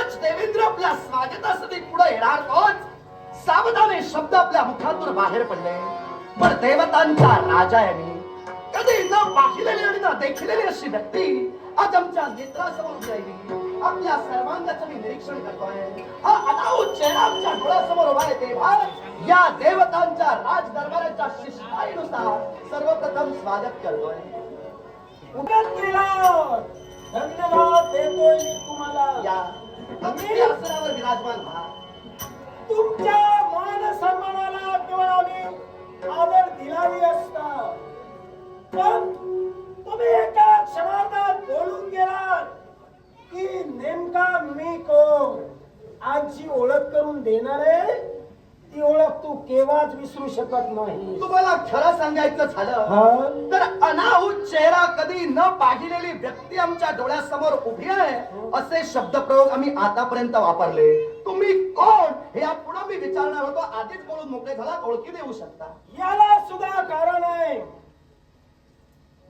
देवराज देवेंद्र आपल्या स्वागतासाठी पुढे येणार तोच सावधाने शब्द आपल्या मुखातून बाहेर पडले. पण देवतांचा राजा यांनी कधी न पाहिलेली आणि न देखिलेली अशी व्यक्ती आज आमच्या नेत्रासमोर उभी राहिली. आपल्या सर्वांगाचं मी निरीक्षण करतोय. हा अनाऊत चेहरा आमच्या डोळ्यासमोर उभा आहे तेव्हा या देवतांच्या राज दरबाराच्या शिष्टाईनुसार सर्वप्रथम स्वागत करतोय. धन्यवाद देतोय मी तुम्हाला. या अगदी आसनावर विराजमान व्हा. तुमच्या मान सन्मानाला केवळ आम्ही आदर दिलावी असता, पण तुम्ही एका क्षणार्धात बोलून गेलात की नेमका मी कोण. आजची ओळख करून देणारे ती ओळख तू केव्हाच विसरू शकत नाही. तुम्हाला खरं सांगायचं झालं तर अनाहूत चेहरा कधी न पाहिलेली व्यक्ती आमच्या डोळ्यासमोर उभी आहे असे शब्दप्रयोग आम्ही आतापर्यंत वापरले. तुम्ही कोण हे यापुढे मी विचारणार होतो. आधीच बोलून मोकळे झाला. ओळखी देऊ शकता. याला सुद्धा कारण आहे.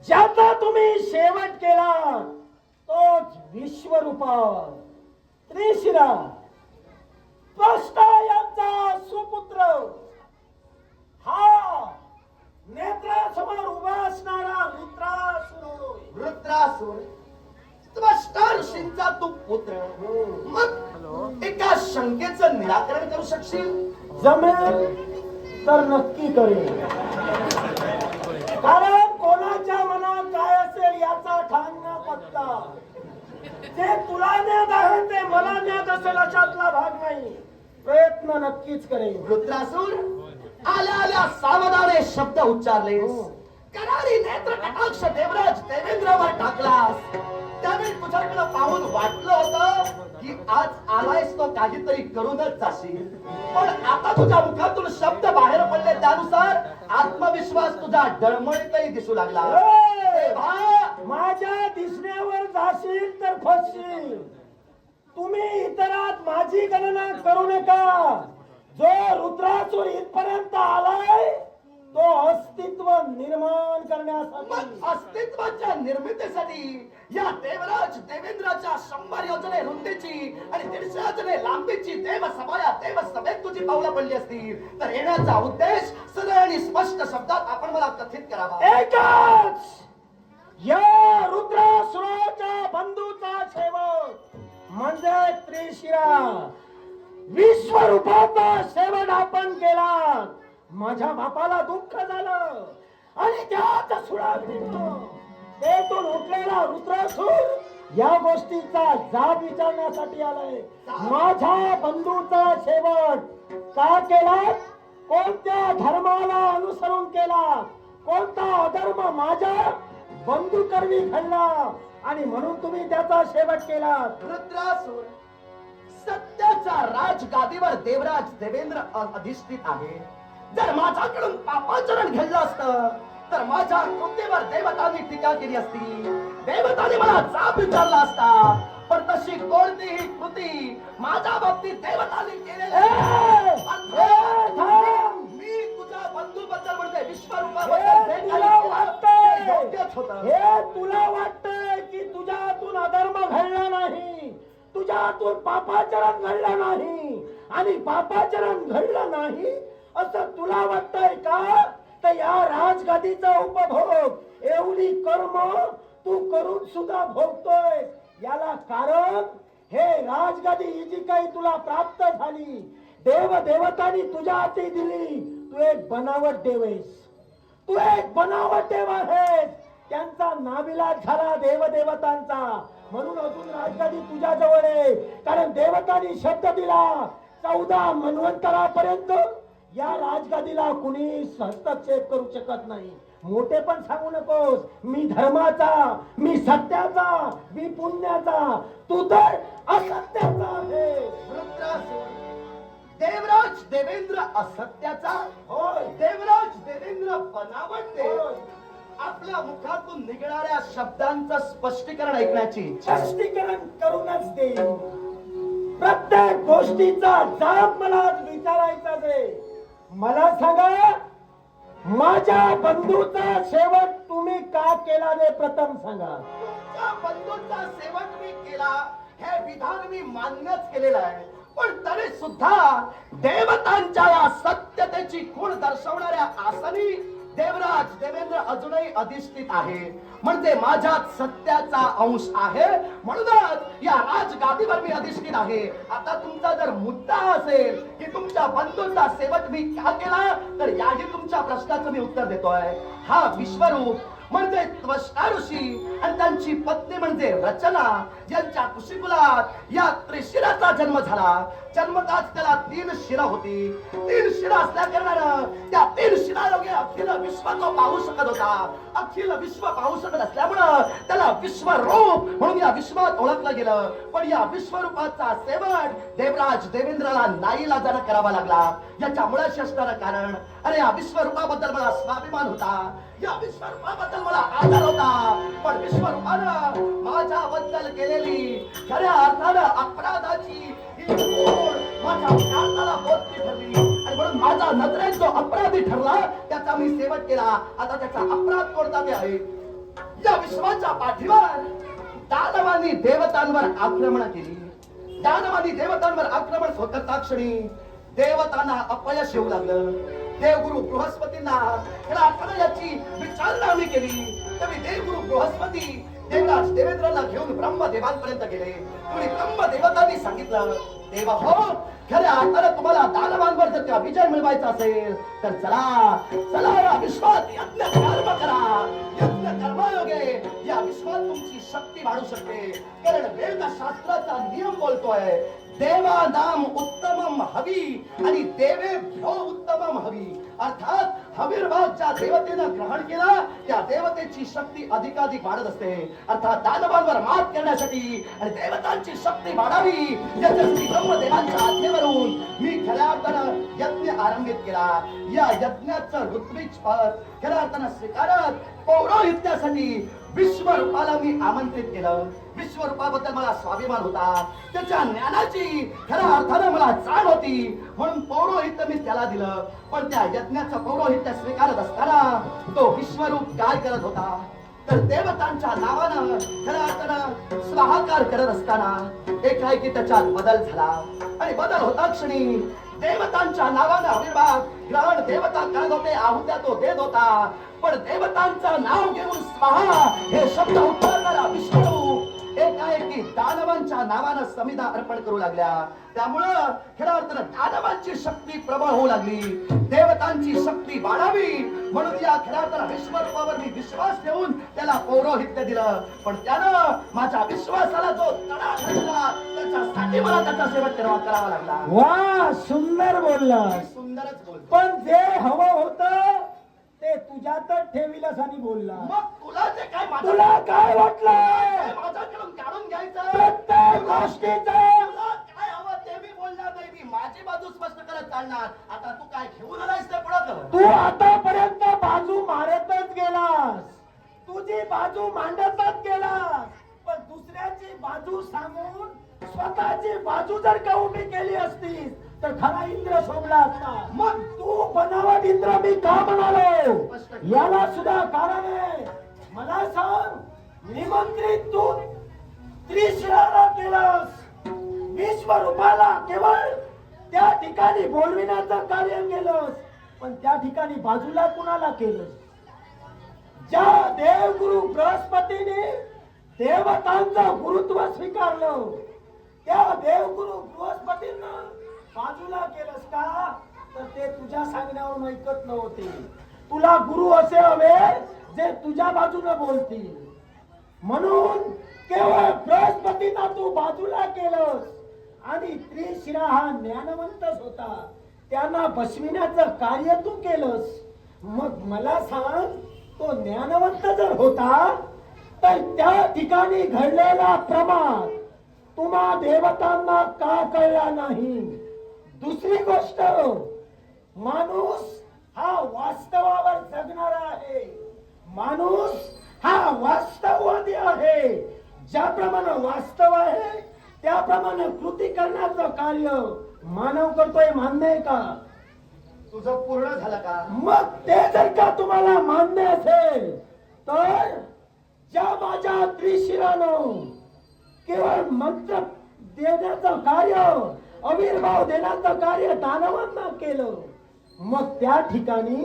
ज्याचा तुम्ही शेवट केला तोच विश्वरूपा त्रिशिरा त्वष्टा यांचा सुपुत्र, हा नेत्रासमोर उभा असणारा रुद्रासुर. रुद्रासुर त्वष्टा ऋषींचा तू पुत्र. मग एका शंकेचं निराकरण करू शकशील? जमेल तर नक्की करेल. कारण कोणाच्या मनात काय असेल याचा ठाण न पत्ता. जे तुला ज्ञात आहे ते मला ज्ञात असेल अशातला भाग नाही. प्रयत्न नक्कीच करेल. रुद्रासुर आल्या आल्या सावधाने शब्द उच्चारलेस. करारी नेत्र कटाक्ष देवराज देवेंद्रावर टाकलास. त्यावेळी तुझ्याकडे पाहून वाटलं होतं की आज आलायस तो काहीतरी करूनच जाशील. पण आता तुझ्या मुखातून शब्द बाहेर पडले त्यानुसार आत्मविश्वास तुझा डळमळीतही दिसू लागला. माझ्या दिसण्यावर जाशील तर फसशील. तुम्ही इतरात माझी गणना करू नका. जो रुद्रासुर इथपर्यंत आलाय तो अस्तित्व निर्माण करण्यासाठी, अस्तित्वाच्या निर्मितीसाठी या देवराज देवेंद्राच्या 100 योजने रुंदीची आणि 150 योजने लांबीची देव सभेत तुझी पावलं पडली असतील तर येण्याचा उद्देश सरळ आणि स्पष्ट शब्दात आपण मला कथित करावा. एकच या रुद्रासुराच्या बंधूचा शेवट म्हणजे त्रिशिरा विश्वरूपाचा शेवट आपण केला. माझ्या बापाला दुःख झालं आणि त्याच तेथून उठलेला रुद्रासुर या गोष्टीचा जाब विचारण्यासाठी आलाय. माझ्या बंधूचा शेवट का केला, कोणत्या धर्माला अनुसरून केला, कोणता अधर्म माझ्या बंधुकर्मी घडला आणि म्हणून तुम्ही त्याचा शेवट केला. रुद्रासुर सत्याच्या राजगादीवर देवराज देवेंद्र अधिष्ठित आहे. जर माझ्याकडून पापाचरण घडलं असतं तर माझ्या कृतीवर देवतांनी टीका केली असती. देवतांनी मला जाब विचारला असता. पण तशी कोणतीही कृती माझ्या बाबतीत देवतांनी केलेली मी तुझ्या बंधूबद्दल म्हणते विश्वरूपाबद्दल हे तुला वाटतंय की तुझ्यातून अधर्म घडला नाही, तुझ्यातून पापाचरण घडलं नाही आणि पापाचरण घडलं नाही असं तुला वाटतंय का? तर या राजगादीचा उपभोग एवढी कर्म तू करून सुद्धा भोगतोय. याला कारण हे राजगादी जी काही तुला प्राप्त झाली देव देवतांनी तुझ्या हाती दिली. तू एक बनावट देव आहेस. तू एक बनावट देव आहेस. त्यांचा नाविलाज झाला देवदेवतांचा. म्हणून अजून राजगादी तुझ्या जवळ आहे. कारण देवतांनी शब्द दिला 14 मन्वंतरापर्यंत या राजगादीला कुणी हस्तक्षेप करू शकत नाही. मोठे पण सांगू नकोस. मी धर्माचा, मी सत्याचा, मी पुण्याचा, तू तर असत्याचा आहे. रुद्रासुर देवराज देवेंद्र असत्याचा होय. देवराज देवेंद्र बनावट देव. आपल्या मुखातून निघणाऱ्या शब्दांचं स्पष्टीकरण ऐकण्याची इच्छा. स्पष्टीकरण करूनच देईल. प्रत्येक गोष्टीचा जाब मला विचारायचा आहे. मला सांगा माझ्या बंधूचा शेवट तुम्ही का केला ते प्रथम सांगा. तुमच्या बंधूचा शेवट मी केला हे विधान मी मान्यच केलेलं आहे, पण तरी सुद्धा देवतांच्या या सत्यतेची खूण दर्शवणाऱ्या आसनी देवराज देवेंद्र अजूनही अधिष्ठित आहे. म्हणजे माझ्यात सत्याचा अंश आहे, म्हणूनच या राजगादीवर मी अधिष्ठित आहे. आता तुमचा जर मुद्दा असेल की तुमच्या बंधूंचा सेवक मी का केला, तर याही तुमच्या प्रश्नाचं मी उत्तर देतोय. हा विश्वरूप म्हणजे त्वष्टा ऋषी आणि त्यांची पत्नी म्हणजे रचना यांच्या कुशीकुलात या त्रिशिराचा जन्म झाला. जन्मताच त्याला 3 शिरा होती. 3 शिरा असल्या कारणानं त्या 3 शिरायोगे अखिल विश्व तो पाहू शकत होता. अखिल विश्व पाहू शकत असल्यामुळं त्याला विश्वरूप म्हणून या विश्वात ओळखलं गेलं. पण या विश्वरूपाचा सेवक देवराज देवेंद्रला नाईलाजानं करावा लागला. याच्या मुळाशी असणारं कारण, अरे या विश्वरूपाबद्दल मला स्वाभिमान होता, या विश्वरूपाबद्दल मला आदर होता, पण विश्वरूपानं माझ्याबद्दल केलेली खऱ्या अर्थानं अपराधाची ही खूण माझ्या प्राणाला बोधकी ठरली. आणि म्हणून माझा नजरेत जो अपराधी ठरला त्याचा मी सेवक केला. आता त्याचा अपराध कोणता ते आहे, या विश्वाच्या पाठीवर दानवांनी देवतांवर आक्रमण केली. दानवांनी देवतांवर आक्रमण करता क्षणी देवतांना अपयश येऊ लागलं. देवगुरु बृहस्पतींना याची विचारणा आम्ही केली. त्यावेळी देवगुरु बृहस्पती देवराज देवेंद्रला घेऊन ब्रह्मदेवांपर्यंत गेले. तुम्ही ब्रह्मदेवतांनी सांगितलं, देव हो, खऱ्या अर्थानं तुम्हाला दानवांवर जर का विजय मिळवायचा असेल तर चला चला या विश्वात यज्ञ कर्म करा. यज्ञ कर्मयोगे या विश्वात तुमची शक्ती वाढू शकते. कारण वेदशास्त्राचा नियम बोलतोय, देवानाम उत्तमम हवी आणि देवेभ्यो उत्तमम हवी. अर्थात हवीर्भाग ज्या देवतेनं ग्रहण केला त्या देवतेची शक्ती अधिकाधिक वाढत असते. अर्थात दानवांवर मात करण्यासाठी आणि देवतांची शक्ती वाढावी याच्यासाठी ब्रह्मदेवांच्या आज्ञेवरून मी खऱ्या अर्थानं यज्ञ आरंभित केला. या यज्ञाचं ऋत्विज पद खऱ्या अर्थानं स्वीकारत पौरोहित्यासाठी विश्वरूपाला मी आमंत्रित केलं. विश्वरूपाबद्दल मला स्वाभिमान होता, त्याच्या ज्ञानाची खऱ्या अर्थानं मला जाण होती, म्हणून पौरोहित्य मी त्याला दिलं. पण त्या यज्ञाचं पौरोहित्य स्वीकारत असताना तो विश्वरूप काय करत होता, तर देवतांच्या नावानं खऱ्या अर्थानं स्वाहाकार करत असताना एकाएकी त्याच्यात बदल झाला. आणि बदल होता क्षणी देवतांच्या नावानं अविर्भाव ग्रहण देवता करत होते, आहुत्या तो देत होता. पण देवतांचं नाव घेऊन स्वाहा हे शब्द उच्चारणारा विष्णू एकाएकी दानवांच्या नावानं समिधा अर्पण करू लागल्या. त्यामुळं खऱ्या अर्थानं दानवांची शक्ती प्रबळ होऊ लागली. देवतांची शक्ती वाढावी म्हणून या खऱ्या अर्थानं विश्वरूपावर मी विश्वास ठेवून त्याला पौरोहित्य दिलं. पण त्यानं माझ्या विश्वासाला जो तडा घातला त्याच्यासाठी मला त्याचा सेवक करावा लागला. वा, सुंदर बोलला. सुंदरच बोल. पण जे हवं होतं ते तुझ्यातच ठेविलंस आणि बोलला. मग तुला जे काय तुला काय वाटलंय माझ्याकडून काढून घ्यायचं, प्रत्येक गोष्टीचं तुला काय हवं ते मी बोलणार नाही. मी माझी बाजू स्पष्ट करत चालणार. आता तू काय घेऊन आलायस ते पुढं कर. तू आतापर्यंत बाजू मारतच गेलास, तुझी बाजू मांडतच गेलास. पण दुसऱ्याची बाजू सांगून स्वतःची बाजू जर का उभी केली असतीस तर खरा इंद्र शोभला असता. मग तू बनावट इंद्र मी का म्हणालो याला सुद्धा कारण आहे. मला सांग, निमंत्रित तू त्रिशिराला केलास, विश्वरूपाला केवळ त्या ठिकाणी बोलविण्याचं कार्य केलंस. पण त्या ठिकाणी बाजूला कुणाला केलंस? ज्या देवगुरु बृहस्पतीने देवतांचं गुरुत्व स्वीकारलं त्या देवगुरु बृहस्पतींना बाजूला केलंस का? तर ते तुझ्या सांगण्यावरून ऐकत नव्हते. तुला गुरु असे हवे जे तुझ्या बाजूने बोलतील. म्हणून केवळ बृहस्पतींना तू बाजूला केलंस आणि त्रिशिरा हा ज्ञानवंतच होता, त्यांना बसविण्याचं कार्य तू केलंस. मग मला सांग, तो ज्ञानवंत जर होता तर त्या ठिकाणी घडलेला प्रमाद तुम्हा देवतांना का कळला नाही? दुसरी गोष्ट, माणूस हा वास्तवावर जगणारा आहे, माणूस हा वास्तववादी आहे. ज्याप्रमाणे वास्तव आहे त्याप्रमाणे कृती करण्याचं कार्य मानव करतोय. मान्य आहे का? तुझं पूर्ण झालं का? मग ते जर का तुम्हाला मान्य असेल तर ज्या माझ्या त्रिशिरानं केवळ मंत्र देण्याचं कार्य, आविर्भाव देण्याचं कार्य दानवांना केलं. मग त्या ठिकाणी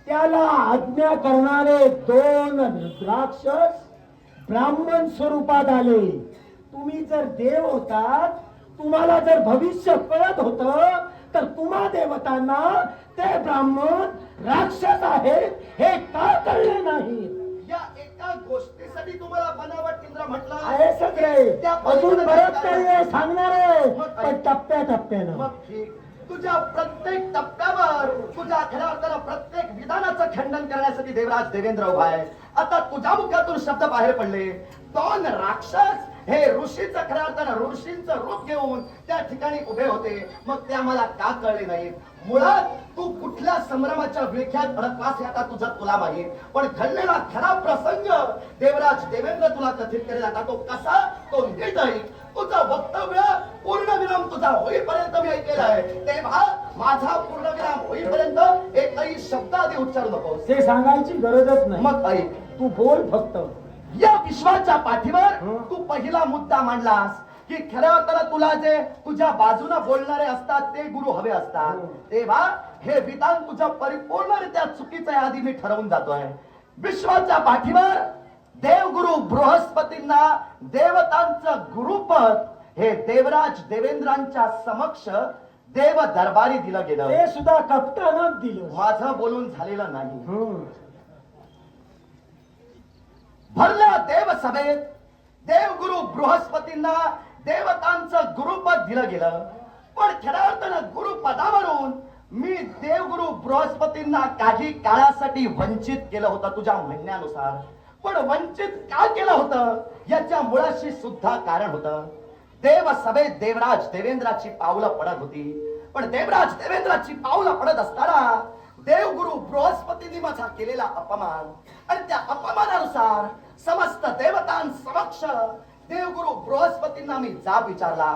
त्याला आज्ञा करणारे 2 राक्षस ब्राह्मण स्वरूपात आले. तुम्ही जर देव होतात, तुम्हाला जर भविष्य कळत होत, तर तुम्हा देवतांना ते ब्राह्मण राक्षस आहेत हे का कळले नाही? या एका गोष्टीसाठी तुम्हाला बनावट इंद्र म्हटलं आहे सगळे. त्या अजून बरंच काही आहे सांगणार आहे, मग पण टप्प्याटप्प्यानं. मग ठीक, तुझ्या प्रत्येक टप्प्यावर तुझ्या खऱ्या अर्थानं प्रत्येक विधानाचं खंडन करण्यासाठी देवराज देवेंद्र उभा आहे. आता तुझ्या मुखातून शब्द बाहेर पडले. 2 राक्षस हे ऋषीचं खऱ्या अर्थानं ऋषींचं रूप घेऊन त्या ठिकाणी उभे होते. मग ते आम्हाला का कळले नाहीत? मुळात तू कुठल्या संभ्रमाच्या विळख्यात अडकलास हे आता तुला माहीत. पण घडलेला खरा प्रसंग देवराज देवेंद्र तुला कथित करेल. आता तो कसा, तो नीट ऐक. तुझं वक्तव्य पूर्णविराम तुझा होईपर्यंत मी ऐकलेला आहे. तेव्हा माझा पूर्णविराम होईपर्यंत एकही शब्द आधी उच्चारू नकोस. ते सांगायची गरजच नाही. मग ऐक, तू बोल फक्त. या विश्वाच्या पाठीवर तू पहिला मुद्दा मांडलास की खऱ्या अर्थानं तुला जे तुझ्या बाजूला बोलणारे असतात ते गुरु हवे असतात. तेव्हा हे विधान तुझं परिपूर्णरित्या चुकीचं आहे आधी मी ठरवून जातोय. विश्वाच्या पाठीवर देवगुरु बृहस्पतींना देवतांचं गुरुपद हे देवराज देवेंद्रांच्या समक्ष देव दरबारी दिलं गेलं. ते सुद्धा कप्तानच दिलं. माझं बोलून झालेलं नाही. भरल्या देवसभेत देवगुरु बृहस्पतींना देवतांचं गुरुपद दिलं गेलं. पण खऱ्या अर्थानं गुरुपदावरून मी देवगुरु बृहस्पतींना काही काळासाठी वंचित केलं होतं तुझ्या म्हणण्यानुसार. पण वंचित का केलं होतं याच्या मुळाशी सुद्धा कारण होतं. देवसभेत देवराज देवेंद्राची पावलं पडत होती. पण देवराज देवेंद्राची पावलं पडत असताना देवगुरु बृहस्पतींनी माझा केलेला अपमान आणि त्या अपमानानुसार समस्त देवतांसमक्ष देवगुरु बृहस्पतींना मी जाब विचारला.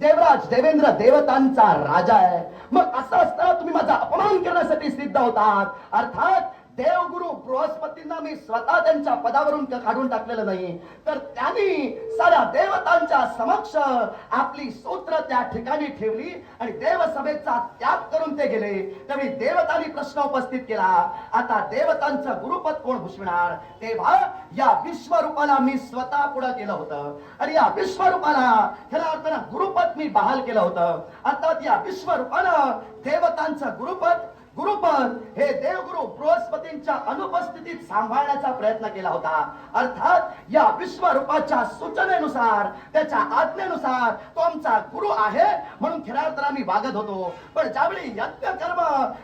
देवराज देवेंद्र देवतांचा राजा आहे, मग असं असताना तुम्ही माझा अपमान करण्यासाठी सिद्ध होतात. अर्थात देवगुरु बृहस्पतींना मी स्वतः त्यांच्या पदावरून काढून टाकलेलं नाही, तर त्यांनी साऱ्या देवतांच्या समक्ष आपली सूत्र त्या ठिकाणी ठेवली आणि देवसभेचा त्याग करून ते गेले. त्यावेळी देवतांनी प्रश्न उपस्थित केला, आता देवतांचं गुरुपद कोण भूषविणार? तेव्हा या विश्वरूपाला मी स्वतः पुढे केलं होतं आणि या विश्वरूपाला खऱ्या अर्थानं गुरुपद मी बहाल केलं होतं. अर्थात या विश्वरूपानं देवतांचं गुरुपद हे देवगुरु बृहस्पतींच्या अनुपस्थितीत सांभाळण्याचा प्रयत्न केला होता. अर्थात या विश्वरूपाच्या सूचनेनुसार, त्याच्या आज्ञेनुसार तो आमचा गुरु आहे म्हणून खऱ्या अर्थानं मी वागत होतो. पण ज्यावेळी यज्ञ कर्म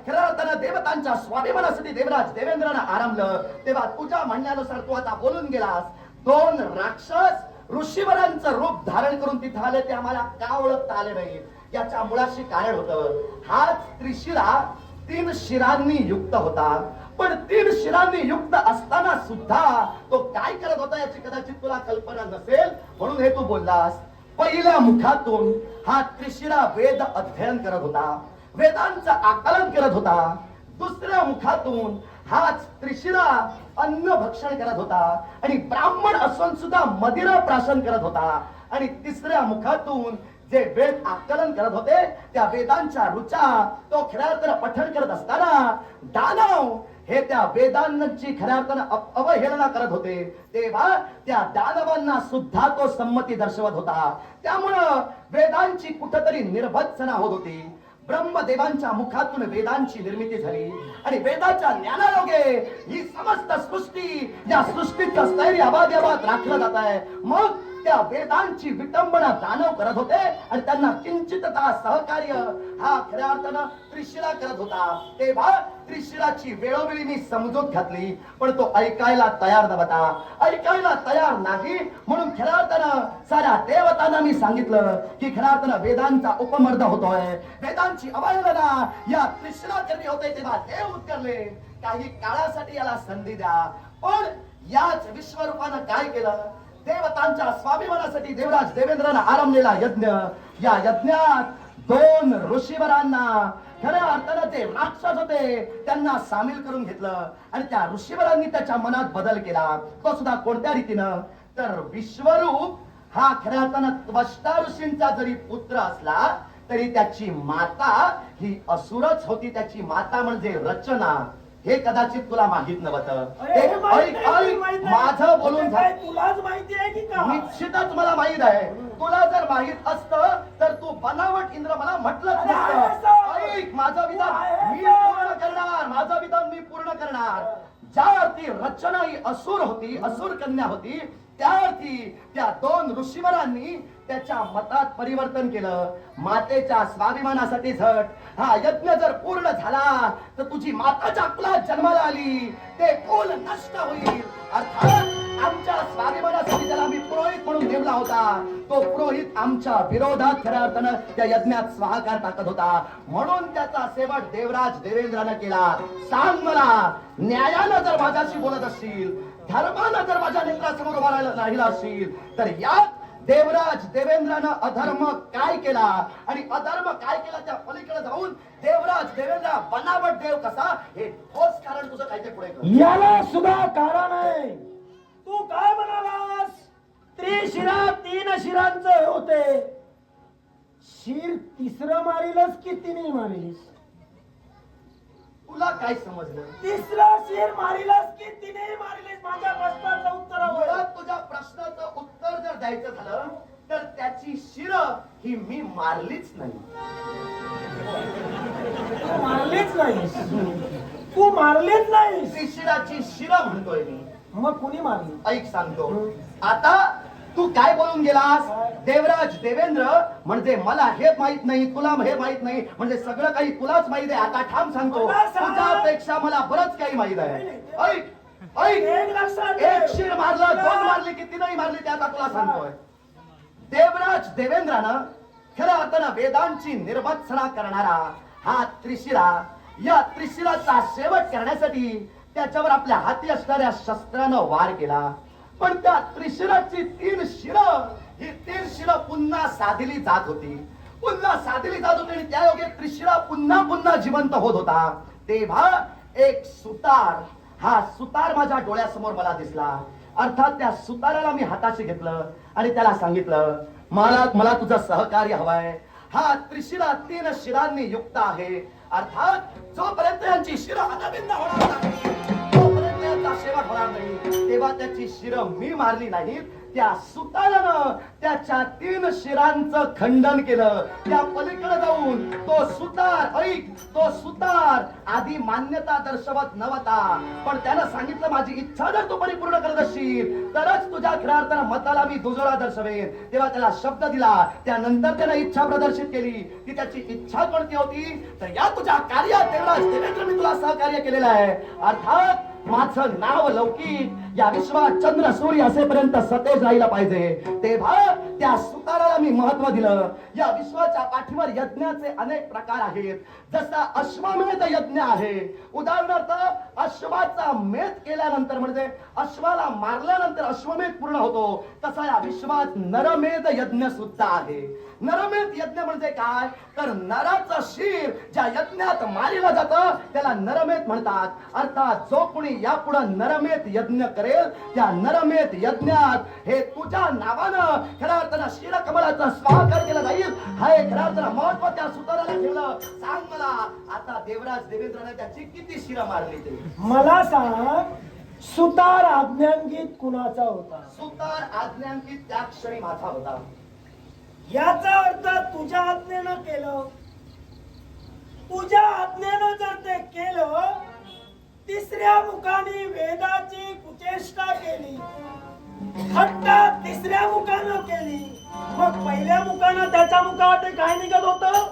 खऱ्या अर्थानं देवतांच्या स्वाभिमानासाठी देवराज देवेंद्रानं आरंभलं, तेव्हा तुझ्या म्हणण्यानुसार तू आता बोलून गेलास. 2 राक्षस ऋषीवरांचं रूप धारण करून तिथे आले, ते आम्हाला का ओळखता आले नाही याच्या मुळाशी कारण होतं. हाच त्रिशिरा 3 शिरांनी युक्त होता. पण 3 शिरांनी युक्त असताना सुद्धा तो काय करत होता याची कदाचित तुला कल्पना नसेल, म्हणून हे तू बोललास. पहिल्या मुखातून हा त्रिशिरा वेद अध्ययन करत होता, वेदांचं आकलन करत होता. दुसऱ्या मुखातून हाच त्रिशिरा अन्न भक्षण करत होता आणि ब्राह्मण असून सुद्धा मदिरा प्राशन करत होता. आणि तिसऱ्या मुखातून जे वेद आकलन करत होते त्या वेदांच्या ऋचा तो खऱ्या अर्थानं पठण करत असताना दानव हे त्या वेदांची खऱ्या अर्थानं अवहेलना करत होते. तेव्हा त्या दानवांना सुद्धा तो संमती दर्शवत होता. त्यामुळं वेदांची कुठेतरी निर्भत्सना होत होती. ब्रह्मदेवांच्या मुखातून वेदांची निर्मिती झाली आणि वेदाच्या ज्ञानायोगे ही समस्त सृष्टी, या सृष्टीचं स्थैर्य अबाध्याबाद राखलं जात आहे. मग त्या वेदांची विटंबना दानव करत होते आणि त्यांना किंचितता सहकार्य हा खऱ्या अर्थानं त्रिशिरा करत होता. तेव्हा त्रिशिराची वेळोवेळी मी समजूत घातली, पण तो ऐकायला तयार नव्हता, ऐकायला तयार नाही. म्हणून खऱ्या अर्थानं साऱ्या देवतांना मी सांगितलं की खऱ्या अर्थानं वेदांचा उपमर्द होतोय, वेदांची अवहेलना या त्रिशिरा करणी होते. तेव्हा देव उत्तरले, काही काळासाठी याला संधी द्या. पण याच विश्वरूपानं काय केलं? देवतांच्या स्वाभिमानासाठी देवराज देवेंद्रानं आरंभलेला यज्ञ, या यज्ञात 2 ऋषीवरांना खऱ्या अर्थानं ते राक्षस होते त्यांना सामील करून घेतलं आणि त्या ऋषीवरांनी त्याच्या मनात बदल केला. तो सुद्धा कोणत्या रीतीनं? तर विश्वरूप हा खऱ्या अर्थानं त्वष्टा ऋषींचा जरी पुत्र असला तरी त्याची माता ही असुरच होती. त्याची माता म्हणजे रचना. हे कदाचित तुला माहित नव्हतं. अरे, हे माहित नाही, माहित नाही. माझं बोलून काय तुलाच माहिती आहे की का? निश्चितच मला माहित आहे. तुला जर माहित असतं तर तू बनावट इंद्र मला म्हटलंच अरे, आहे नसतं. असं. ऐक, माझं विधान आहे मी असं. पूर्ण करणार. माझं विधान मी पूर्ण करणार. ज्या अर्थी रचना ही असुर होती, असुर कन्या होती, त्या अर्थी त्या दोन ऋषीवरांनी त्याच्या मतात परिवर्तन केलं. मातेच्या स्वाभिमानासाठी झट. हा यज्ञ जर पूर्ण झाला तर तुझी माताच्या कुलात जन्माला आली ते कुल नष्ट होईल. अर्थात आमच्या स्वाभिमानासाठी ज्याला आम्ही पुरोहित म्हणून नेमला होता तो पुरोहित आमच्या विरोधात खऱ्या अर्थानं त्या यज्ञात स्वाहाकार टाकत होता. म्हणून त्याचा शेवट देवराज देवेंद्रानं केला. सांग मला, न्यायानं जर माझ्याशी बोलत असशील, धर्मानं जर माझ्या नेत्रासमोर उभा राहिला असशील तर यात देवराज देवेंद्रानं अधर्म काय केला आणि अधर्म काय केला त्या पलीकडे जाऊन देवराज देवेंद्र बनावट देव कसा, हे ठोस कारण तुझं काय ते पुढे कर. याला सुद्धा कारण आहे. तू काय म्हणालास? त्रिशिरा तीन शिरांचे होते. शिर तिसरं मारीलच की तिन्ही मारीलीस? तुला काय समजलं? तिसरा शिर मारीलच की तिन्ही मारीलीस? माझ्या प्रश्नाचं उत्तर हवं. मुळात तुझ्या प्रश्नाचं उत्तर जर द्यायचं झालं तर त्याची शिर ही मी मारलीच नाही. तू मारलीच नाहीस. तू मारलीच नाहीस. त्रिशिराची शिर म्हणतोय मी. मग कुणी मारली? ऐक सांगतो. आता तू काय बोलून गेलास? देवराज देवेंद्र म्हणजे मला हे माहित नाही, तुला हे माहित नाही, म्हणजे सगळं काही तुलाच माहित आहे. आता ठाम सांगतो, मला सांग. तुझ्यापेक्षा मला बरंच काही माहित आहे. ऐक ऐक, एक लक्षात ठेव. एक शिर मारला, दोन मारली की तीनही मारली ते आता तुला सांगतोय. देवराज देवेंद्रानं खऱ्या अर्थानं वेदांची निर्भत्सना करणारा हा त्रिशिरा, या त्रिशिराचा शेवट करण्यासाठी त्याच्यावर आपल्या हाती असणाऱ्या शस्त्रानं वार केला. पण त्या त्रिशिराची तीन शिरं, ही तीन शिरं पुन्हा साधली जात होती, पुन्हा साधली जात होती आणि त्या योगे त्रिशिरा पुन्हा पुन्हा जिवंत होत होता. तेव्हा एक सुतार, हा सुतार माझ्या डोळ्यासमोर मला दिसला. अर्थात त्या सुताराला मी हाताशी घेतलं आणि त्याला सांगितलं, मला तुझं सहकार्य हवंय. हा त्रिशिरा तीन शिरांनी युक्त आहे. अर्थात जोपर्यंत यांची शिरं अनभिन्न होणार नाही तोपर्यंत यांचा शेवट होणार नाही. तेव्हा त्याची शिरं मी मारली नाहीत, त्या सुतारानं त्याच्या तीन शिरांचं खंडन केलं. त्या पलीकडे जाऊन तो सुतार, ऐक, तो सुतार आधी मान्यता दर्शवत नव्हता, पण त्यानं सांगितलं माझी इच्छा जर तू परिपूर्ण करत असशील तरच तुझ्या खऱ्या अर्थानं मताला मी दुजोरा दर्शवेन. तेव्हा त्याला शब्द दिला. त्यानंतर त्यानं इच्छा प्रदर्शित केली. ती त्याची इच्छा कोणती होती तर या तुझ्या कार्यात देवराज देवेंद्र मी तुला सहकार्य केलेलं आहे. अर्थात माझं नाव लौकिक या विश्वात चंद्र सूर्य असेपर्यंत सतेज राहिला पाहिजे. तेव्हा त्या सुताराला मी महत्व दिलं. या विश्वाच्या पाठीवर यज्ञाचे अनेक प्रकार आहेत. जसा अश्वमेध यज्ञ आहे, उदाहरणार्थ अश्वाचा मेध केल्यानंतर म्हणजे अश्वाला मारल्यानंतर अश्वमेध पूर्ण होतो, तसा या विश्वात नरमेध यज्ञ सुद्धा आहे. नरमेध यज्ञ म्हणजे काय तर नराचं शिर ज्या यज्ञात मारिलं जातं त्याला नरमेध म्हणतात. अर्थात जो कोणी यापुढे नरमेध यज्ञ करेल त्या नरमेध यज्ञात हे तुझ्या नावानं खऱ्या अर्थानं शिरकमलाचा स्वाहाकार केला जाईल. हा एक खऱ्या अर्थानं महत्व त्या सुताराला ठेवलं. सांग मला, आता देवराज देवेंद्रने त्याची किती शिरं मारली ते मला सांग. सुतार आज्ञांकित कुणाचा होता? सुतार आज्ञांकित त्या क्षणी माझा होता. याचा अर्थ तुझ्या आज्ञेनं केलं. तुझ्या आज्ञेनं जर ते केलं, तिसऱ्या मुखाने वेदाची कुचेष्टा केली, थट्टा तिसऱ्या मुखानं केली, मग पहिल्या मुखानं त्याच्या मुखात काय निघत होतं?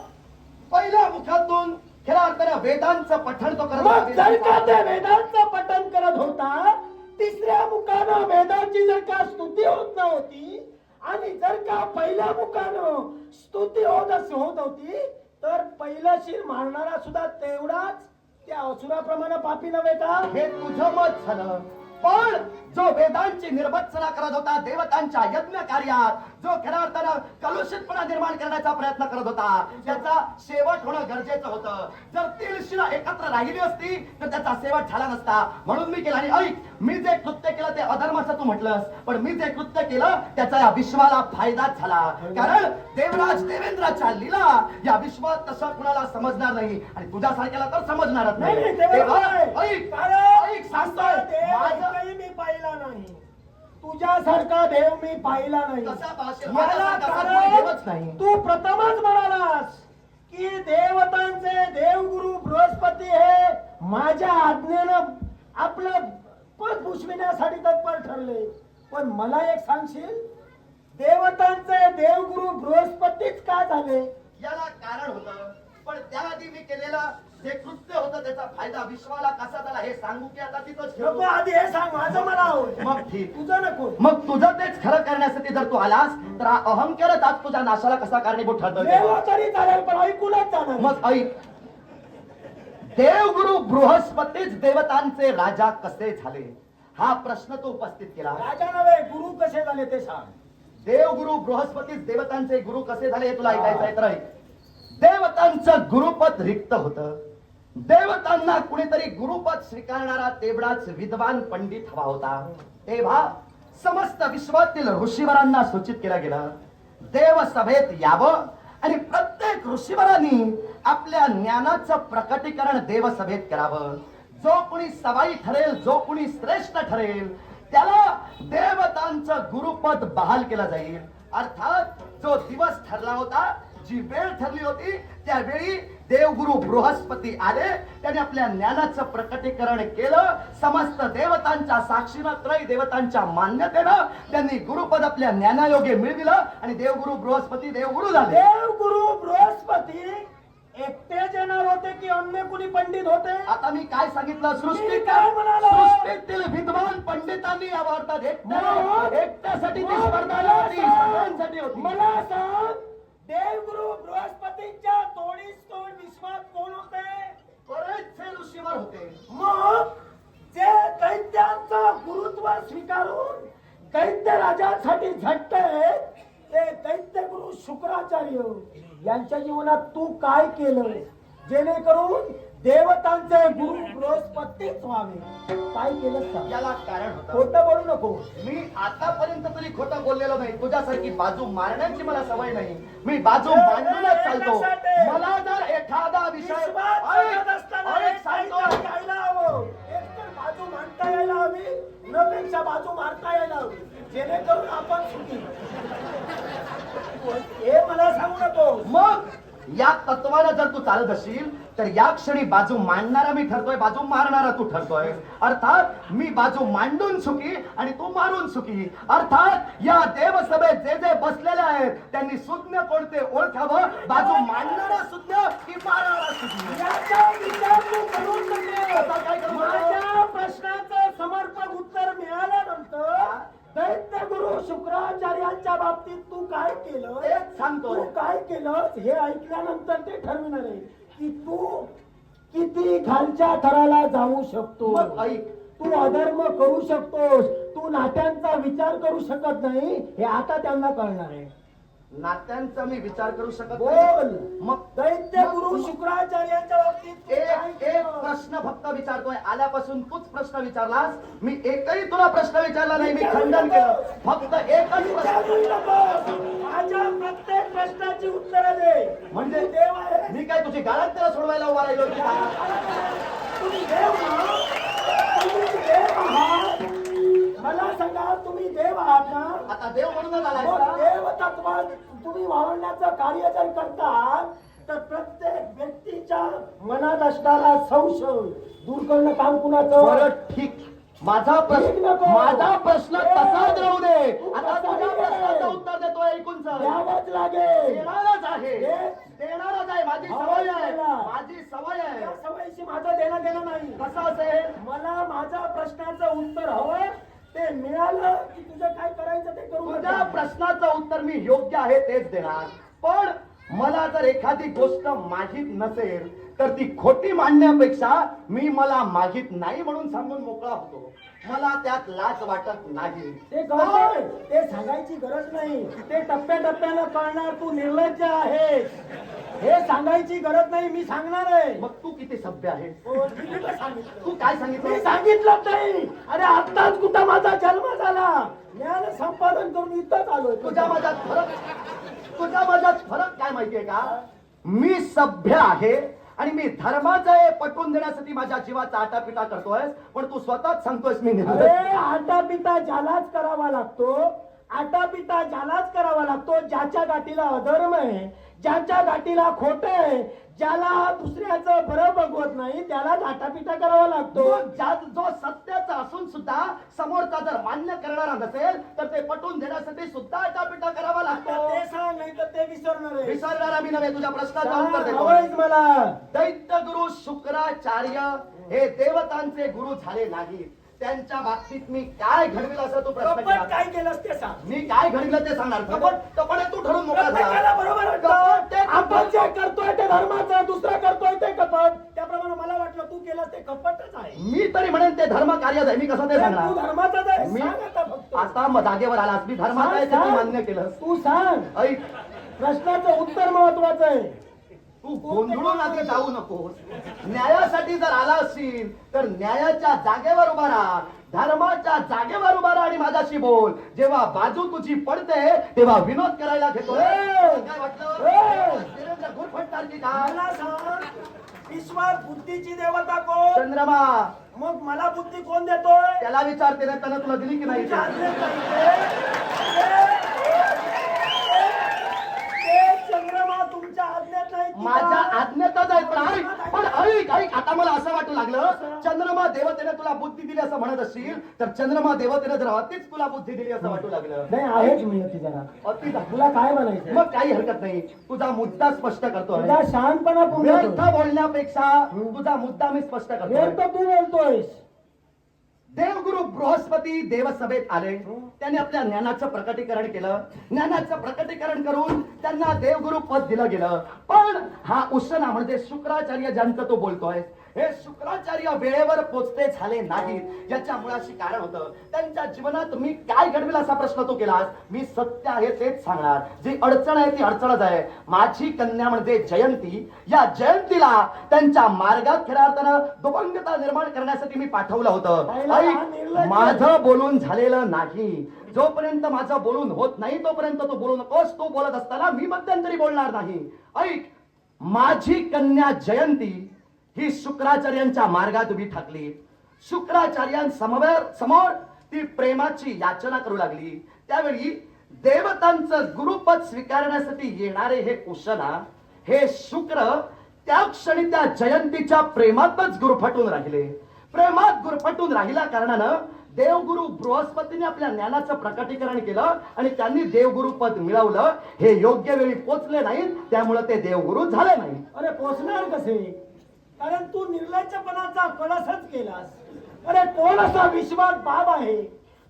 पहिल्या मुखातून खऱ्या अर्थानं वेदांचं पठण तो करत मग होता. जर का ते वेदांचं पठण करत होता, तिसऱ्या मुखानं वेदाची जर का स्तुती होत नव्हती आणि जर का पहिल्या मुखानं स्तुती होत होती तर पहिलं शिर मारणारा सुद्धा तेवढाच त्या असुराप्रमाणे पापी नव्हे का? हे तुझं मत झालं. पण जो वेदांची निर्भत्सना करत होता, देवतांच्या यज्ञ कार्यात जो खऱ्या अर्थानं कलुषितपणा निर्माण करण्याचा प्रयत्न करत होता, त्याचा शेवट होणं गरजेचं होतं. जर ती शिला एकत्र राहिली असती तर त्याचा शेवट झाला नसता. म्हणून मी केला. आणि ऐक, मी जे कृत्य केलं ते अधर्माचं तू म्हटलंस, पण मी जे कृत्य केलं त्याचा या विश्वाला फायदाच झाला. कारण देवराज देवेंद्राच्या लीला या विश्वात तसं कुणाला समजणार नाही आणि तुझ्यासारख्याला तर समजणारच नाही. तेव्हा ऐक, ऐक, सांगतोय माझं मी पाहिला नाही, तुझ्यासारखा देव मी पाहिला नाही. कसा पाहशील? याला माझ्यासारखा कारण देवच नाही. तू प्रथमच म्हणालास की देवतांचे देवगुरु बृहस्पती हे माझ्या आज्ञेनं आपलं पद भूषविण्यासाठी तत्पर ठरले. पण मला एक सांगशील, देवतांचे देवगुरु बृहस्पतीच का झाले? याला कारण होतं, पण त्याआधी मी केलेलं जे कृत्य होतं त्याचा फायदा विश्वाला कसा झाला हे सांगू की आता तिथंच ठेवू? नको, आधी हे सांग, माझं मला आवड. मग ठीक. तुझं नको. मग तुझं तेच खरं करण्यासाठी जर तू आलास तर हा अहंकारच आज तुझ्या नाशाला कसा कारणीभूत ठरतो? देवा तरी चालेल, पण ऐकूनच जाणार. मग ऐक, देवगुरु बृहस्पतीच देवतांचे राजा कसे झाले हा प्रश्न तू उपस्थित केला. राजा नव्हे, गुरु कसे झाले ते सांग. देवगुरु बृहस्पतीच देवतांचे गुरु कसे झाले हे तुला ऐकायचं आहे तर ऐक. देवतांचं गुरुपद रिक्त होतं. देवतांना कुणीतरी गुरुपद स्वीकारणारा तेवढाच विद्वान पंडित हवा होता. तेव्हा समस्त विश्वातील ऋषीवरांना सूचित केलं गेलं, देव सभेत यावं आणि प्रत्येक ऋषीवरांनी आपल्या ज्ञानाचं प्रकटीकरण देवसभेत करावं. जो कोणी सवाई ठरेल, जो कोणी श्रेष्ठ ठरेल त्याला देवतांचं गुरुपद बहाल केलं जाईल. अर्थात जो दिवस ठरला होता, जी वेळ ठरली होती, त्यावेळी देवगुरु बृहस्पती आले. त्याने आपल्या ज्ञानाचं प्रकटीकरण केलं. समस्त देवतांच्या साक्षीनं, त्रय देवतांच्या मान्यतेनं त्यांनी गुरुपद आपल्या ज्ञानायोगे मिळविलं आणि देवगुरु बृहस्पती देवगुरु झाले. देवगुरु बृहस्पती एकटेच येणार होते की अन्य कुणी पंडित होते? आता मी काय सांगितलं? मी काय म्हणालो? सृष्टीतील विद्वान पंडितांनी या वार्तात एकट्यासाठी ती स्पर्धा नव्हती, सगळ्यांसाठी होती. मला सांग, देवगुरु बृहस्पतींच्या तोडीस तोड विश्वात कोण होते? बरेचसे ऋषीवर होते. मग जे दैत्यांचं गुरुत्व स्वीकारून दैत्य राजांसाठी झटते ते दैत्य गुरु शुक्राचार्य यांच्या जीवनात तू काय केलं जेणेकरून देवतांचे गुरु बृहस्पतीच व्हावे? काय केलं सांग. याला कारण होतं. खोटं बोलू नको. मी आतापर्यंत तरी खोटं बोललेलो नाही. तुझ्यासारखी बाजू मारण्याची मला सवय नाही. मी बाजू मांडूनच चालतो. मला जर एखादा विषय बाजू मांडता यायला हवी, उन्हापेक्षा बाजू मारता यायला हवी, जेणेकरून आपण सुखी. हे मला सांगू नको. मग या तत्वानं जर तू चालत असशील तर या क्षणी बाजू मांडणारा मी ठरतोय, बाजू मारणारा तू ठरतोय. अर्थात मी बाजू मांडून सुखी आणि तू मारून सुखी. अर्थात या देवसभेत जे जे बसलेले आहेत त्यांनी सुज्ञ कोणते ओळखावं, बाजू मांडणारा सुज्ञ की मारणारा सुज्ञ. याचा विचार तू करून नये. आता काय करू? माझ्या प्रश्नाचं समर्पक उत्तर मिळाल्यानंतर दैत्य गुरु शुक्राचार्यांच्या बाबतीत तू काय केलं, तेच सांगतो. तू काय केलं हे ऐकल्यानंतर ते ठरविणार आहे की तू किती खालच्या थराला जाऊ शकतो. मग ऐक, तू अधर्म करू शकतोस, तू नात्यांचा विचार करू शकत नाही, हे आता त्यांना कळणार आहे. नात्यांचा मी विचार करू शकत बोल. नाही. मग दैत्य गुरु शुक्राचार्यांच्या बाबतीत तू काय एक केलं? प्रश्न फक्त विचारतोय. आल्यापासून तूच प्रश्न विचारलास. मी एकही तुला प्रश्न विचारला नाही. मी खंडन केलं. फक्त एकच विचारू प्रश्न. नको. माझ्या प्रत्येक प्रश्नाची उत्तरं दे. म्हणजे देव आहे. मी काय तुझी गाळात सोडवायला उभा राहिलो की काय? तुम्ही देव आहात? तुम्ही देव आहात? मला सांगा, तुम्ही देव आहात ना? आता देव म्हणूनच आलाय मग का? देव तत्वात तुम्ही वावरण्याचं कार्य जर करतात तर प्रत्येक व्यक्तीच्या मनात असणारा संशय दूर करणं काम कुणाचं? बरं ठीक. माझा ठीक प्रश्न नको. माझा प्रश्न तसाच राहू दे. तू आता कसा तुझ्या दे? प्रश्नाचं उत्तर देतोय ऐकून सर. द्यावंच लागेल. देणारच आहे. दे. देणारच आहे. माझी हो, सवय आहे. देणार. माझी सवय आहे. या सवयीशी माझं देणं घेणं नाही. कसं असेल? मला माझ्या प्रश्नाचं उत्तर हवं, ते मिळालं की तुझं काय करायचं ते करू. तुझ्या प्रश्नाचं उत्तर मी योग्य आहे तेच देणार. पण मला जर एखादी गोष्ट माहीत नसेल तर ती खोटी मांडण्यापेक्षा मी मला माहीत नाही म्हणून सांगून मोकळा होतो. मला त्यात लाज वाटत नाही. ते कळतंय, ते सांगायची गरज नाही. ते टप्प्याटप्प्यानं कळणार. तू निर्लज्ज आहेस हे सांगायची गरज नाही. मी सांगणार आहे. मग तू किती सभ्य आहेस? हो, मी तुला सांगितलं. तू काय मी सांगितलं? सांगितलं नाही. अरे आत्ताच कुठं माझा जन्म झाला. ज्ञान संपादन करून इथंच आलोय. तुझ्या माझ्यात फरक काय माहितीये का? मी सभ्य आहे आणि मी धर्माचं हे पटवून देण्यासाठी माझ्या जीवाचा आटापिटा करतोय, पण तू स्वतःच सांगतोयस मी निर्लज्ज. अरे आटापिटा ज्यालाच करावा लागतो. आटापिटा ज्यालाच करावा लागतो ज्याच्या गाठीला अधर्म आहे, ज्याच्या गाठीला खोट आहे, ज्याला दुसऱ्याचं बरं बघवत नाही त्यालाच आटापिटा करावा लागतो. जो सत्याचा असून सुद्धा समोरचा जर मान्य करणारा नसेल तर ते पटवून देण्यासाठी सुद्धा आटापिटा करावा आता लागतो. ते सांग, नाही तर ते विसरणार आहे. विसरणारा मी नव्हे. तुझ्या प्रश्नाचं उत्तर देतो. हवंयच मला. दैत्य गुरु शुक्राचार्य हे देवतांचे गुरु झाले नाहीत. त्यांच्या बाबतीत मी काय घडविलं असं तू प्रश्न कपट केला. काय केलंस ते सांग. मी काय घडविलं ते सांगणार. कपट तू ठरवून मोकळा प्रत्येकाला झाला. बरोबर कपट वाटतं. ते- आपण जे करतोय ते धर्माचं, दुसरा करतोय ते कपट. त्याप्रमाणे मला वाटलं तू केलं ते कपटच आहे. मी तरी म्हणेन ते धर्म कार्य आहे. मी कसं ते तू सांगणार? धर्माचाच आहे. मी सांग आता फक्त. आता मग जागेवर आलास. मी धर्माचा आहे ते तू मान्य केलंस. तू सांग. ऐक, प्रश्नाचं उत्तर महत्वाचं आहे. तू गोंधळून आधी जाऊ नकोस. न्यायासाठी जर आला असशील तर न्यायाच्या जागेवर उभा राहा, धर्माच्या जागेवर उभा राहा आणि माझ्याशी बोल. जेव्हा बाजू तुझी पडते तेव्हा विनोद करायला घेतोय. काय वाटलं? देवेंद्र गुरफटणार की काय? मला सांग, ईश्वर बुद्धीची देवता कोण? चंद्रमा. मग मला बुद्धी कोण देतोय? त्याला विचारते ना, त्यानं तुला दिली की नाही? तुमच्या आज्ञेत नाही ते चंद्रमा तुमच्या आज्ञेत नाही की माझ्या काय? आज्ञेतच आहे. पण ऐक आता मला असं वाटू लागलं चंद्रमा देवतेने तुला बुद्धी दिली असं म्हणत असशील तर चंद्रमा देवतेने जर अतिच तुला बुद्धी दिली असं वाटू लागलं. नाही आहेच मी होती जरा. अति झालं. तुला काय म्हणायचं? मग काही हरकत नाही. तुझा मुद्दा स्पष्ट करतोय. तुझा शहाणपणा पूर्ण व्यर्थ बोलण्यापेक्षा तुझा मुद्दा मी स्पष्ट करतोय. व्यर्थ तू बोलतोयस. देवगुरु बृहस्पती देवसभेत आले. त्यांनी आपल्या ज्ञानाचं प्रकटीकरण केलं. ज्ञानाचं प्रकटीकरण करून त्यांना देवगुरु पद दिलं गेलं. पण हा उशना म्हणजे शुक्राचार्य ज्यांचं तो बोलतोय, हे शुक्राचार्य वेळेवर पोचते झाले नाहीत. याच्या मुळाशी कारण होतं त्यांच्या जीवनात मी काय घडविलं असा प्रश्न तो केलास. मी सत्य आहे तेच सांगणार. जी अडचण आहे ती अडचणच आहे. माझी कन्या म्हणजे जयंती. या जयंतीला त्यांच्या मार्गात खऱ्या अर्थानं दुभंगता निर्माण करण्यासाठी मी पाठवलं होतं. माझं बोलून झालेलं नाही. जोपर्यंत माझं बोलून होत नाही तोपर्यंत तो बोलू नकोस. तो बोलत असताना मी मध्यंतरी बोलणार नाही. ऐक, माझी कन्या जयंती ही शुक्राचार्यांच्या मार्गात उभी ठाकली. शुक्राचार्यांसमोर ती प्रेमाची याचना करू लागली. त्यावेळी देवतांचं गुरुपद स्वीकारण्यासाठी येणारे हे उशना, हे शुक्र त्या क्षणी त्या जयंतीच्या प्रेमातच गुरफटून राहिले. प्रेमात गुरफटून राहिल्या कारणानं देवगुरु बृहस्पतीने आपल्या ज्ञानाचं प्रकटीकरण केलं आणि त्यांनी देवगुरु पद मिळवलं. हे योग्य वेळी पोचले नाहीत त्यामुळे ते देवगुरु झाले नाही. अरे पोचणार कसे? कारण तू निर्लज्जपणाचा कळसच केलास. अरे कोण असा विश्वास बाब आहे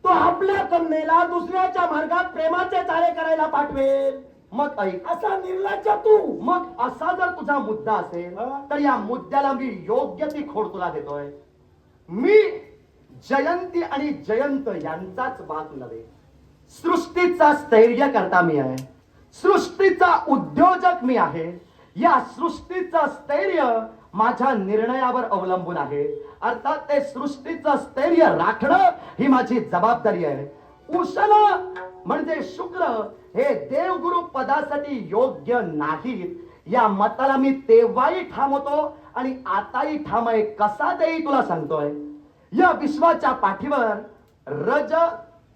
तो आपल्या कन्येला दुसऱ्याच्या मार्गात प्रेमाचे चाळे करायला पाठवेल? मग ऐक, असा निर्लज्ज तू. मग असा जर तुझा मुद्दा असेल तर या मुद्द्याला मी योग्य ती खोड तुला देतोय. मी जयंती आणि जयंत यांचाच भाग नव्हे. सृष्टीचा स्थैर्य करता मी आहे. सृष्टीचा उद्योजक मी आहे. या सृष्टीचं स्थैर्य माझ्या निर्णयावर अवलंबून आहे. अर्थात ते सृष्टीचं स्थैर्य राखणं ही माझी जबाबदारी आहे. उशना म्हणजे शुक्र हे देवगुरु पदासाठी योग्य नाहीत या मताला मी तेव्हाही ठाम होतो आणि आताही ठाम आहे. कसा तेही तुला सांगतोय. या विश्वाच्या पाठीवर रज,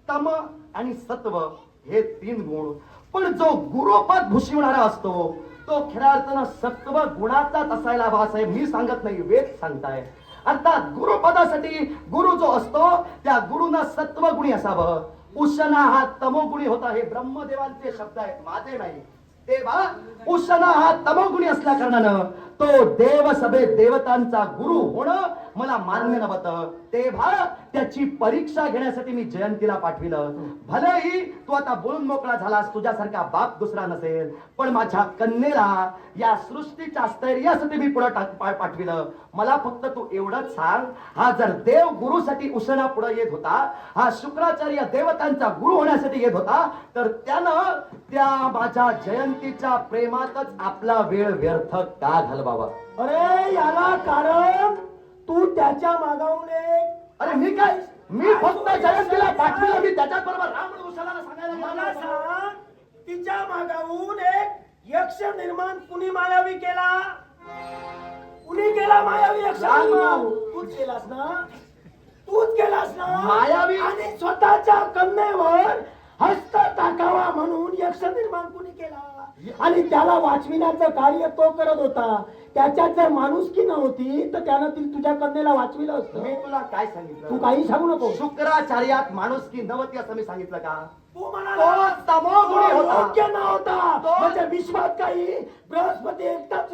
तम आणि सत्व हे 3 गुण. पण जो गुरुपद भूषविणारा असतो तो खऱ्या अर्थानं सत्व गुणाचाच असायला हवा असं मी सांगत नाही, वेद सांगताय. अर्थात गुरुपदासाठी गुरु जो असतो त्या गुरुना सत्वगुणी असावं. उशना हा तमोगुणी होता. हे ब्रह्मदेवांचे शब्द आहेत, माझे नाही. तेव्हा उशना हा तमोगुणी असल्या कारणानं तो देवसभेत देवतांचा गुरु होणं मला मान्य नव्हतं. तेव्हा त्याची परीक्षा घेण्यासाठी मी जयंतीला पाठविलं. भलेही तू आता बोलून मोकळा झालास, तुझ्यासारखा बाप दुसरा नसेल, पण माझ्या कन्येला या सृष्टीच्या स्थैर्यासाठी मी पुढे पाठविलं. मला फक्त तू एवढंच सांग, हा जर देव गुरुसाठी उसणा पुढे येत होता, हा शुक्राचार्य देवतांचा गुरु होण्यासाठी येत होता, तर त्यानं त्या माझ्या जयंतीच्या प्रेमातच आपला वेळ व्यर्थ का घालवावा? अरे याला कारण तू त्याच्या मागाहून एक. अरे मी फक्त जयंतीला पाठविलं, मी त्याच्याच बरोबर राम उसाला सांगायला मला गेलो. सांग, तिच्या मागाहून एक यक्ष निर्माण कुणी मायावी केला? कुणी केला मायावी यक्ष सांग निर्माण? ना. तूच केलास ना? तूच केलास ना? मायावी? आणि स्वतःच्या कन्येवर हस्त टाकावा म्हणून यक्ष निर्माण कुणी केला? आणि त्याला वाचविण्याचं कार्य तो करत होता. त्याच्यात जर माणुसकी नव्हती तर त्यानं तुझ्या कन्येला वाचविलं असतं. मी तुला काय तू सांगितलं? काही सांगू नको. शुक्राचार्यात माणुसकी नव्हती असं मी सांगितलं का? तू तो तमोगुणी होता. योग्य नव्हता. तो- म्हणजे विश्वात काही बृहस्पती एकटाच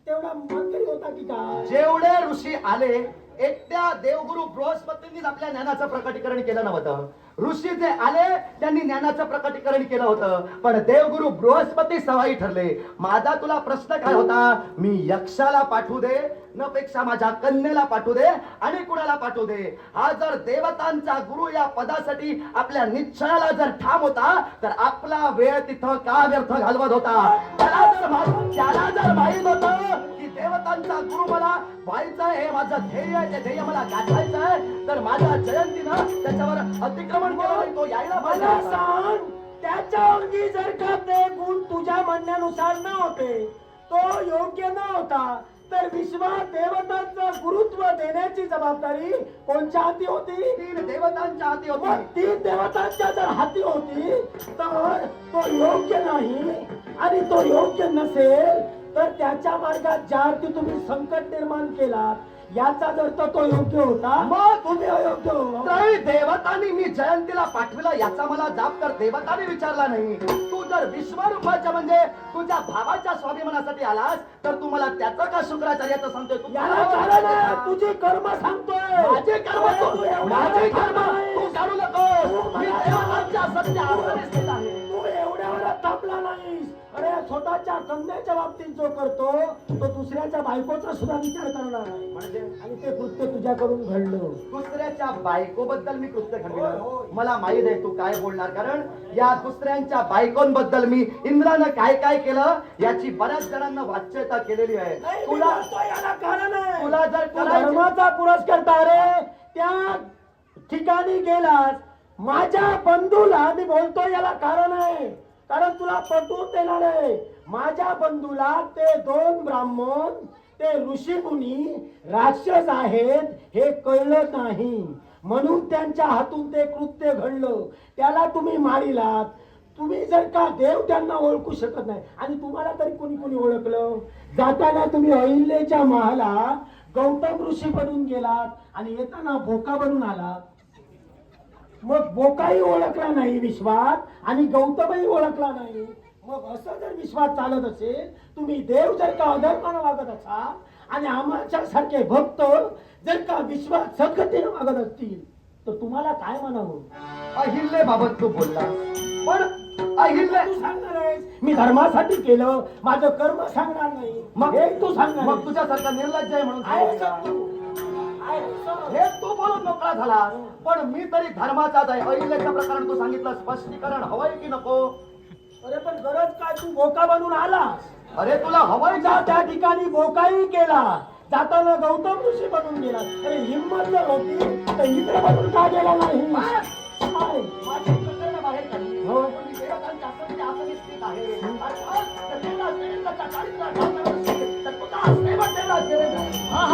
तेवढा मनकरी होता की काय? जेवढे ऋषी आले, एकट्या देवगुरु बृहस्पतींनीच आपल्या ज्ञानाचं प्रकटीकरण केलं नव्हतं. ऋषी जे आले त्यांनी ज्ञानाचं प्रकटीकरण केलं होतं, पण देवगुरु बृहस्पती सवाई ठरले. माझा तुला प्रश्न काय होता? मी यक्षाला पाठवू दे न पेक्षा माझ्या कन्येला पाठवू दे आणि कुणाला पाठवू दे? हा जर देवतांचा गुरु या पदासाठी आपल्या निश्चयाला जर ठाम होता, तर आपला वेळ तिथं का व्यर्थ घालवत होता? त्याला जर माहित होतं की देवतांचा गुरु मला व्हायचं हे माझं ध्येय आहे, ते ध्येय मला गाठायचं आहे, तर माझ्या जयंतीनं त्याच्यावर अतिक्रमण केलं नाही. तो यायला पाहिजे मला होता. सांग, त्याच्या अंगी जर का ते गुण तुझ्या म्हणण्यानुसार न होते, तो योग्य न होता, तर विश्वात देवतांचं गुरुत्व देण्याची जबाबदारी कोणच्या हाती होती? 3 देवतांच्या हाती मग होती. 3 देवतांच्या जर हाती होती तर तो योग्य नाही. आणि तो योग्य नसेल तर त्याच्या मार्गात ज्या अर्थी तुम्ही संकट निर्माण केला, याचा जर तो योग्य होता, मग तुम्ही अयोग्य हो. तरी देवतांनी मी जयंतीला पाठविलं याचा मला जाब तर देवतांनी विचारला नाही. तू जर विश्वरूपाच्या म्हणजे तुझ्या भावाच्या स्वाभिमानासाठी आलास, तर तू मला त्याचं का शुक्राचार्याचं सांगतोय? तू याला कारण आहे, तुझी कर्म सांगतोय. माझे कर्म तू एवढा माझे कर्म थांबला तू नाहीस. काढू नको. मी देवतांच्या सत्य आसने स्थित आहे. तू एवढ्या वेळा थांबला नाहीस. अरे स्वतःच्या कन्याच्या बाबतीत जो करतो तो दुसऱ्याच्या बायकोचा सुद्धा विचार करणार नाही. म्हणजे आणि ते कृत्य तुझ्याकडून घडलं. दुसऱ्याच्या बायकोबद्दल मी कृत्य होय, घडविलं. होय. मला माहित आहे तू काय बोलणार, कारण या दुसऱ्यांच्या बायकोंबद्दल मी इंद्रानं काय काय केलं याची बऱ्याच जणांना वाच्यता केलेली आहे. नाही, तुला मी बोलतोय याला कारण आहे. तुला जर तू करायचं- धर्माचा पुरस्कार रे त्या ठिकाणी गेलास. माझ्या बंधूला मी बोलतो याला कारण आहे, कारण तुला पटवून देणार आहे. माझ्या बंधूला ते 2 ब्राह्मण, ते ऋषीमुनी राक्षस आहेत हे कळलं नाही, म्हणून त्यांच्या हातून ते कृत्य घडलं. त्याला तुम्ही मारिलात. तुम्ही जर का देव त्यांना ओळखू शकत नाही, आणि तुम्हाला तरी कोणी कोणी ओळखलं? जाताना तुम्ही अहिल्याच्या महालात गौतम ऋषी बनून गेलात आणि येताना बोका बनून आलात. मग बोकाही ओळखला नाही विश्वात आणि गौतमही ओळखला नाही. मग असं जर विश्वात चालत असेल, तुम्ही देव जर का अधर्मानं वागत असाल आणि आमच्या सारखे भक्त जर का विश्वात सद्गतीनं वागत असतील, तर तुम्हाला काय म्हणावं? अहिल्याबाबत तू बोलला, पण अहिल्या तू सांगणार आहेस मी धर्मासाठी केलं, माझं कर्म सांगणार नाही. मग हे तू सांगणार मग आहेस. तुझ्यासारखा निर्लज्ज आहे म्हणून आहेस सांगितलं का का? तू? आहेस का? हे तू बोलून मोकळा झाला, पण मी तरी धर्माचाच आहे. अहिल्याचं प्रकरण तू सांगितलं, स्पष्टीकरण हवंय की नको? अरे पण गरज काय, तू बोका बनून आलास. अरे तुला हवंय जा का? त्या ठिकाणी बोकाही केला, जाताना गौतम ऋषी बनून गेला. अरे हिंमत जर होती तर इंद्र बनून का गेला नाही? काय? माझी प्रकरणं बाहेर काढली. हो. पण मी देवतांच्या आसनामध्ये आसनी स्थित आहे. अर्थात, तर देवाला देवेंद्राच्या चारित्र्यात भावना नसेल, तर तुझा असणे पण देवाला देवेंद्र आहे. हा